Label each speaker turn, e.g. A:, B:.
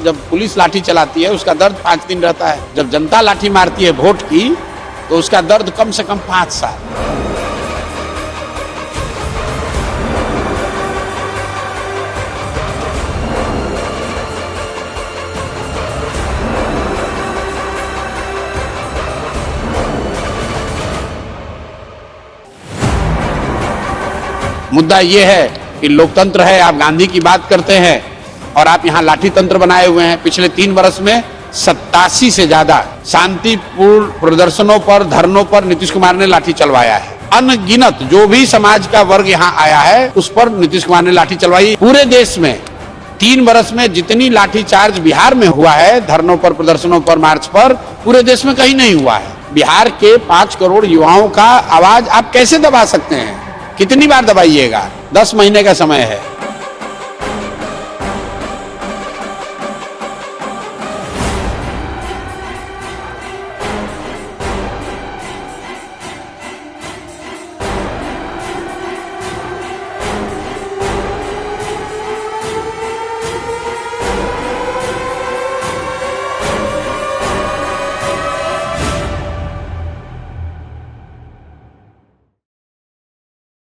A: जब पुलिस लाठी चलाती है उसका दर्द 5 दिन रहता है, जब जनता लाठी मारती है वोट की तो उसका दर्द कम से कम 5 साल। मुद्दा ये है कि लोकतंत्र है, आप गांधी की बात करते हैं और आप यहाँ लाठी तंत्र बनाए हुए हैं। पिछले 3 वर्ष में 87 से ज्यादा शांतिपूर्ण प्रदर्शनों पर, धरनों पर नीतीश कुमार ने लाठी चलवाया है। अनगिनत जो भी समाज का वर्ग यहाँ आया है उस पर नीतीश कुमार ने लाठी चलवाई। पूरे देश में 3 वर्ष में जितनी लाठी चार्ज बिहार में हुआ है, धरनों पर, प्रदर्शनों पर, मार्च पर, पूरे देश में कहीं नहीं हुआ है। बिहार के 5 करोड़ युवाओं का आवाज आप कैसे दबा सकते हैं? कितनी बार दबाइएगा? 10 महीने का समय है।